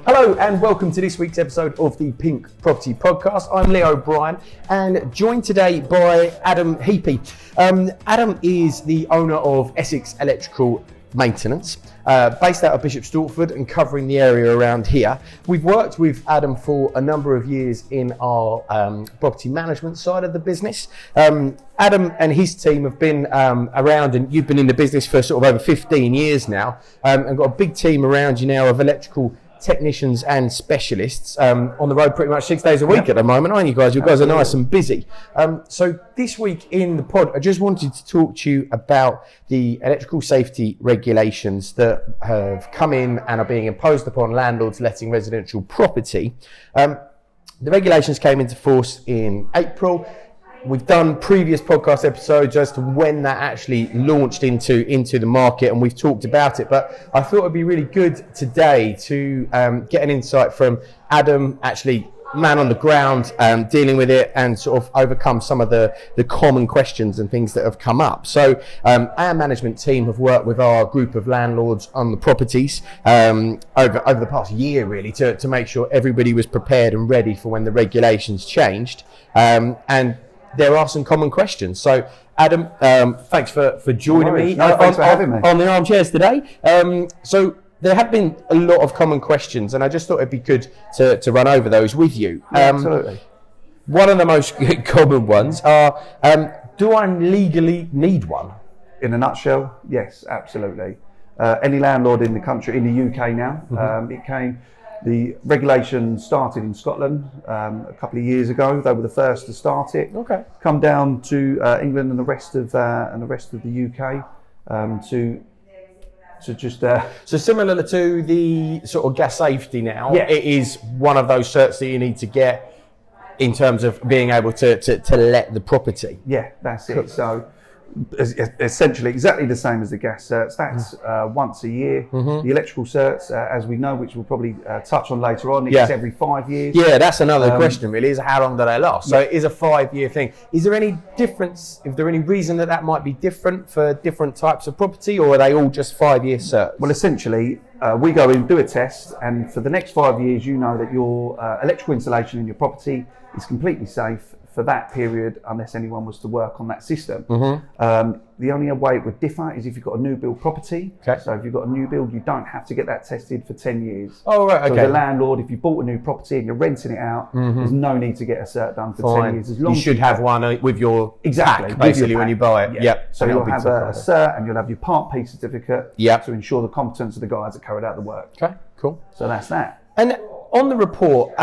Hello and welcome to this week's episode of the Pink Property Podcast. I'm Leo Bryan and joined today by Adam Heapy. Adam is the owner of Essex Electrical Maintenance, based out of Bishop Stortford and covering the area around here. We've worked with Adam for a number of years in our property management side of the business. Adam and his team have been around, and you've been in the business for sort of over 15 years now, and got a big team around you now of electrical technicians and specialists on the road pretty much 6 days a week at the moment, aren't you guys? You guys are nice and busy. So this week in the pod, I just wanted to talk to you about the electrical safety regulations that have come in and are being imposed upon landlords letting residential property. The regulations came into force in April. We've done previous podcast episodes as to when that actually launched into the market, and we've talked about it, but I thought it'd be really good today to get an insight from Adam, actually man on the ground, dealing with it and sort of overcome some of the common questions and things that have come up. So our management team have worked with our group of landlords on the properties over the past year really to make sure everybody was prepared and ready for when the regulations changed, and there are some common questions. So, Adam, thanks for joining me. Thanks for having me on the armchairs today. So there have been a lot of common questions, and I just thought it'd be good to run over those with you. Absolutely. One of the most common ones are, do I legally need one? In a nutshell, yes, absolutely. Any landlord in the country, in the UK now, the regulation started in Scotland a couple of years ago. They were the first to start it. Okay. Come down to England and the rest of the UK to just. So similar to the sort of gas safety now, yeah. It is one of those certs that you need to get in terms of being able to let the property. Yeah, that's it. So essentially exactly the same as the gas certs. That's once a year. The electrical certs, as we know, which we'll probably touch on later on, it's every 5 years. Yeah, that's another question really, is how long do they last? So it is a 5-year thing. Is there any difference, is there any reason that might be different for different types of property, or are they all just 5-year certs? Well, essentially, we go in, do a test, and for the next 5 years, you know that your electrical installation in your property is completely safe for that period, unless anyone was to work on that system. The only way it would differ is if you've got a new build property. Okay. So if you've got a new build, you don't have to get that tested for 10 years. Oh, right, okay. So as a landlord, if you bought a new property and you're renting it out, there's no need to get a cert done for 10 years. As long you should have one with your pack, basically, when you buy it. Yep. So you'll have a cert and you'll have your Part P certificate to ensure the competence of the guys that carried out the work. Okay, cool. So that's that. And on the report,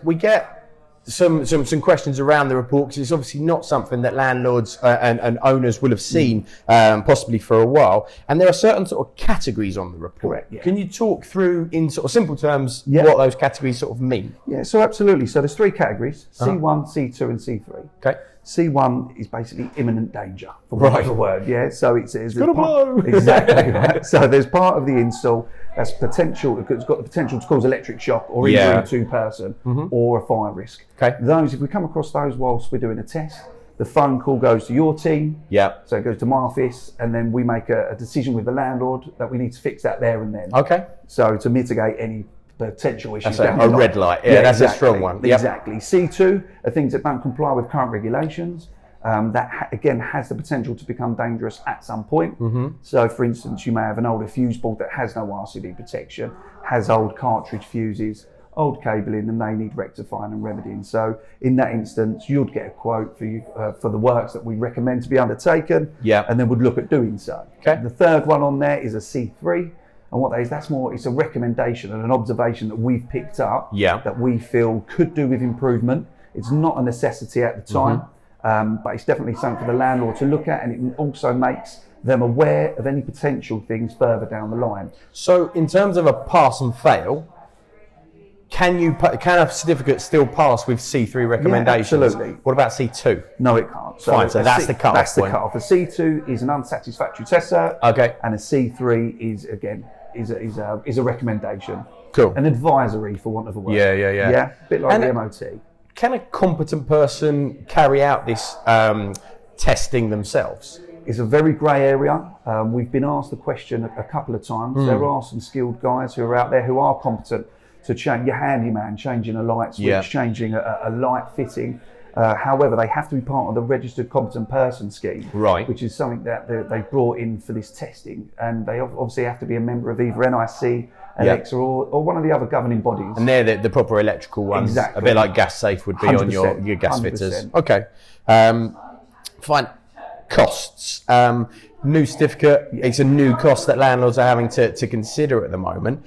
we get some questions around the report, because it's obviously not something that landlords and owners will have seen possibly for a while, and there are certain sort of categories on the report. Correct, yeah. Can you talk through in sort of simple terms what those categories sort of mean? Yeah, so absolutely. So there's 3 categories: C1, C2 and C3. Okay. C1 is basically imminent danger, for want of a word. Yeah, so it's gonna blow. Exactly. Right. So there's part of the install that's potential. It's got the potential to cause electric shock or injury to person or a fire risk. Okay. Those, if we come across those whilst we're doing a test, the phone call goes to your team. Yeah. So it goes to my office, and then we make a decision with the landlord that we need to fix that there and then. Okay. So to mitigate any potential issues. That's a red light. Yeah, that's exactly. A strong one. Yep. Exactly. C2 are things that don't comply with current regulations. That again has the potential to become dangerous at some point. So, for instance, you may have an older fuse board that has no RCD protection, has old cartridge fuses, old cabling, and they need rectifying and remedying. So, in that instance, you'd get a quote for the works that we recommend to be undertaken, and then would look at doing so. Okay. The third one on there is a C3. And what that is, it's a recommendation and an observation that we've picked up that we feel could do with improvement. It's not a necessity at the time, but it's definitely something for the landlord to look at, and it also makes them aware of any potential things further down the line. So in terms of a pass and fail, can a certificate still pass with C3 recommendations? Yeah, absolutely. What about C2? No, it can't. So fine, so that's the cut-off. That's the cut-off. A C2 is an unsatisfactory test cert. Okay. And a C3 is a recommendation. Cool. An advisory, for want of a word. Yeah. Yeah, a bit like the MOT. Can a competent person carry out this testing themselves? It's a very grey area. We've been asked the question a couple of times. There are some skilled guys who are out there who are competent to change your handyman, changing a light switch, changing a light fitting. However, they have to be part of the registered competent person scheme, which is something that they brought in for this testing, and they obviously have to be a member of either NIC, Alexa, or one of the other governing bodies. And they're the proper electrical ones, a bit like Gas Safe would be on your gas 100%. Fitters. Okay, fine. Costs. New certificate, it's a new cost that landlords are having to consider at the moment.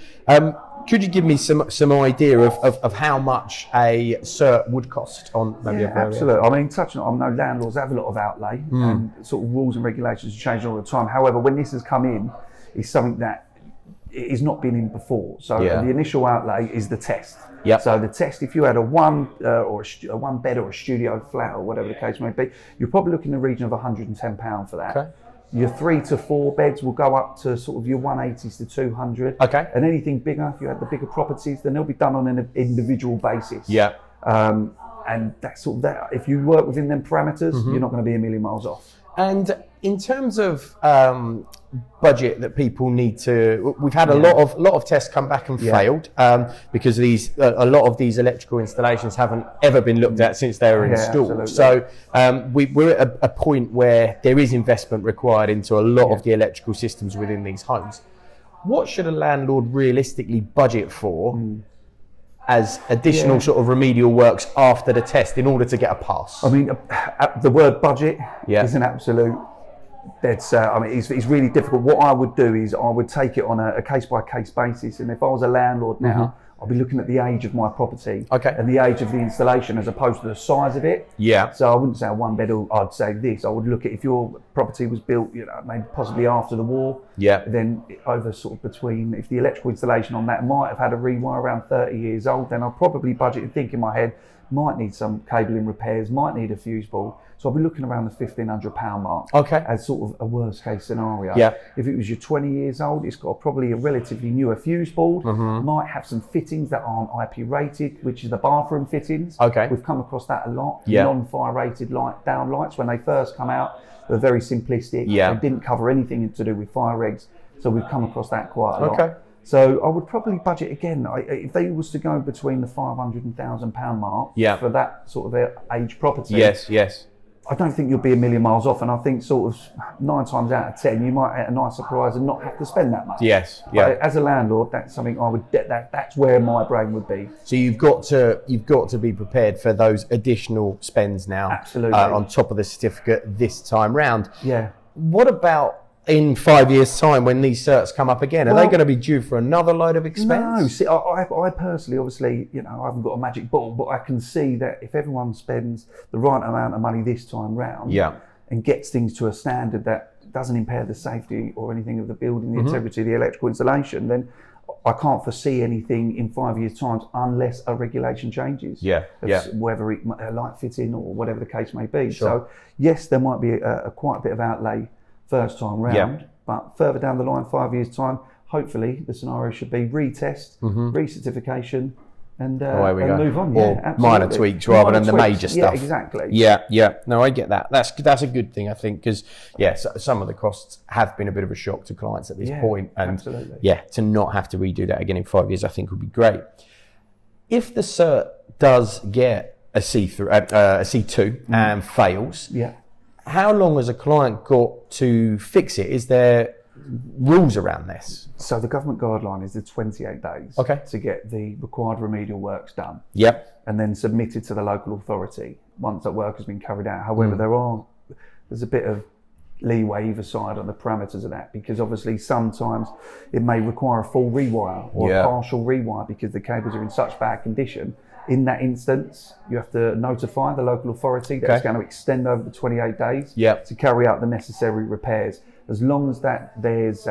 Could you give me some idea of how much a cert would cost on maybe a very absolutely. I mean, touching on, I know landlords have a lot of outlay and sort of rules and regulations are changing all the time. However, when this has come in, it's something that is not been in before. So the initial outlay is the test. So the test, if you had a one bed or a studio flat or whatever the case may be, you're probably looking in the region of £110 for that. Okay. Your 3 to 4 beds will go up to sort of your 180s to 200. Okay. And anything bigger, if you had the bigger properties, then they'll be done on an individual basis. Yeah. And that's sort of that. If you work within them parameters, you're not going to be a million miles off. And in terms of budget that people need to, we've had a lot of tests come back and failed because a lot of these electrical installations haven't ever been looked at since they were installed. Absolutely. So we're at a point where there is investment required into a lot of the electrical systems within these homes. What should a landlord realistically budget for as additional sort of remedial works after the test in order to get a pass? I mean, the word budget is an absolute. I mean, it's really difficult. What I would do is I would take it on a case-by-case basis, and if I was a landlord now, I'll be looking at the age of my property and the age of the installation as opposed to the size of it. Yeah. So I wouldn't say a one bed. I'd say this. I would look at if your property was built, maybe possibly after the war. Yeah. Then over sort of between, if the electrical installation on that might have had a rewire around 30 years old, then I'll probably budget and think in my head, might need some cabling repairs, might need a fuse board. So I'll be looking around the £1,500 mark as sort of a worst case scenario. Yeah. If it was your 20 years old, it's got probably a relatively newer fuse board, might have some fittings that aren't IP rated, which is the bathroom fittings. Okay. We've come across that a lot. Yeah. Non-fire rated down lights, when they first come out, they're very simplistic. Yeah. They didn't cover anything to do with fire regs. So we've come across that quite a lot. Okay. So I would probably budget again, if they was to go between the £500 and £1,000 mark for that sort of age property. Yes. I don't think you'll be a million miles off, and I think sort of 9 times out of 10 you might get a nice surprise and not have to spend that much. Yes. Yeah. But as a landlord, that's something I would. That's where my brain would be. So you've got to be prepared for those additional spends now. Absolutely. On top of the certificate this time round. Yeah. What about in 5 years' time when these certs come up again? Are they going to be due for another load of expense? No. See, I personally, obviously, I haven't got a magic ball, but I can see that if everyone spends the right amount of money this time round and gets things to a standard that doesn't impair the safety or anything of the building, the integrity of the electrical installation, then I can't foresee anything in 5 years' time unless a regulation changes. Whether it light fitting or whatever the case may be. Sure. So yes, there might be quite a bit of outlay first time round, but further down the line, 5 years' time, hopefully the scenario should be retest, recertification, and move on. Or minor tweaks rather than the major stuff. Yeah, exactly. Yeah. No, I get that. That's a good thing, I think, because some of the costs have been a bit of a shock to clients at this point, and to not have to redo that again in 5 years, I think would be great. If the cert does get a C2 and fails, how long has a client got to fix it? Is there rules around this? So the government guideline is the 28 days to get the required remedial works done. Yep. And then submitted to the local authority once that work has been carried out. However, there's a bit of leeway either side on the parameters of that, because obviously sometimes it may require a full rewire or a partial rewire because the cables are in such bad condition. In that instance, you have to notify the local authority that it's going to extend over the 28 days to carry out the necessary repairs. As long as there's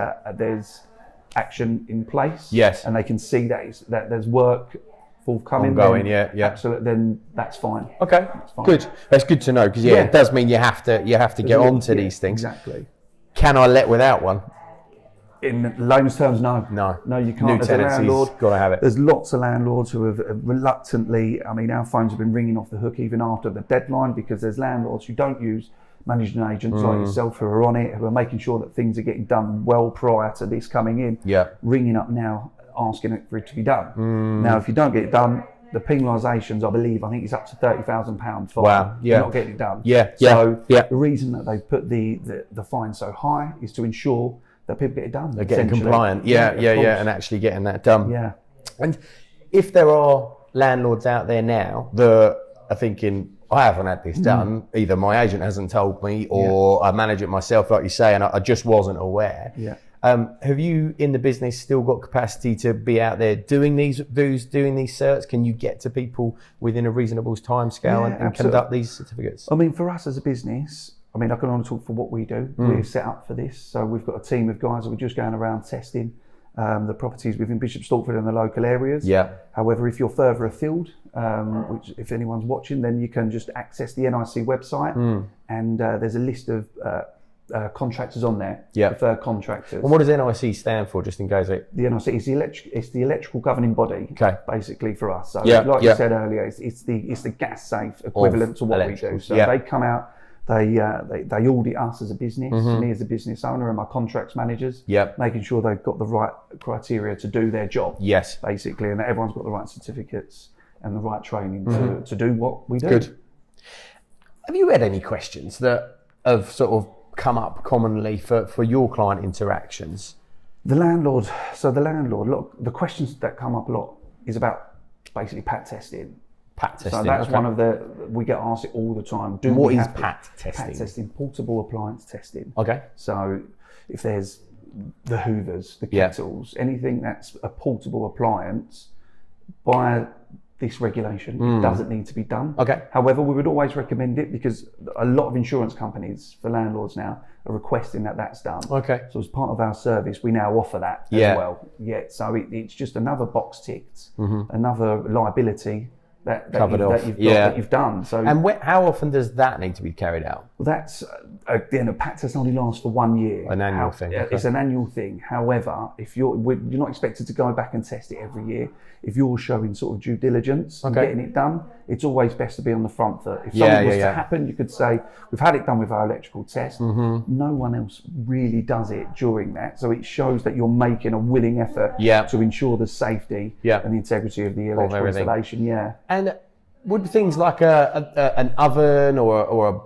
action in place, and they can see that there's work forthcoming, absolutely, then that's fine. Okay, that's fine. Good. That's good to know, because it does mean you have to get onto these things. Exactly. Can I let without one? In layman's terms, no, you can't. New tenancies, got to have it. There's lots of landlords who have reluctantly. I mean, our phones have been ringing off the hook even after the deadline, because there's landlords who don't use managing agents like yourself who are on it, who are making sure that things are getting done well prior to this coming in, ringing up now, asking it for it to be done. Now, if you don't get it done, the penalisations, I think it's up to £30,000 fine for not getting it done. The reason that they put the fine so high is to ensure that people get it done. They're getting compliant. And actually getting that done. Yeah. And if there are landlords out there now that are thinking, I haven't had this done, either my agent hasn't told me or I manage it myself, like you say, and I just wasn't aware. Have you in the business still got capacity to be out there doing these certs? Can you get to people within a reasonable time scale and conduct these certificates? I mean, for us as a business, I can only talk for what we do. We're set up for this. So we've got a team of guys that we're just going around testing the properties within Bishop Stortford and the local areas. However, if you're further afield, which if anyone's watching, then you can just access the NIC website and there's a list of contractors on there, preferred contractors. And what does NIC stand for, just in case? The NIC is the electrical governing body, basically for us. So, like you said earlier, it's the gas safe equivalent to what we do. So they come out, they audit us as a business, me as a business owner, and my contracts managers, making sure they've got the right criteria to do their job. Basically, and that everyone's got the right certificates and the right training to do what we do. Good. Have you had any questions that have sort of come up commonly for your client interactions? The landlord, look, the questions that come up a lot is about basically PAT testing. PAT testing. So that's one of we get asked it all the time. What is PAT testing? PAT testing, portable appliance testing. Okay. So if there's the hoovers, the kettles, anything that's a portable appliance, by this regulation, it doesn't need to be done. Okay. However, we would always recommend it because a lot of insurance companies for landlords now are requesting that that's done. Okay. So as part of our service, we now offer that as well. So it's just another box ticked, another liability that you've done. So, and how often does that need to be carried out? Well, that's again, a PAT test only lasts for 1 year. An annual thing. Okay. It's an annual thing. However, if you're not expected to go back and test it every year. If you're showing sort of due diligence and getting it done, it's always best to be on the front foot. If something was to happen, you could say, we've had it done with our electrical test. No one else really does it during that. So it shows that you're making a willing effort to ensure the safety and the integrity of the electrical installation. And would things like an oven or a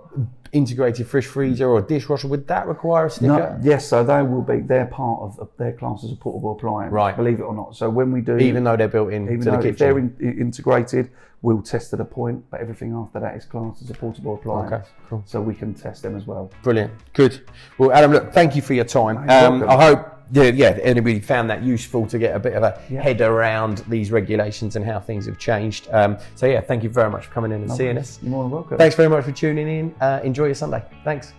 integrated fridge freezer or a dishwasher, would that require a sticker? Yes, so they're part of their class as a portable appliance, believe it or not. So when we do, even though they're built into the kitchen, if they're integrated, we'll test to the point, but everything after that is classed as a portable appliance. Okay, cool. So we can test them as well. Brilliant, good. Well, Adam, look, thank you for your time. I hope anybody found that useful to get a bit of a head around these regulations and how things have changed. Thank you very much for coming in and seeing us. You're more than welcome. Thanks very much for tuning in. Enjoy your Sunday. Thanks.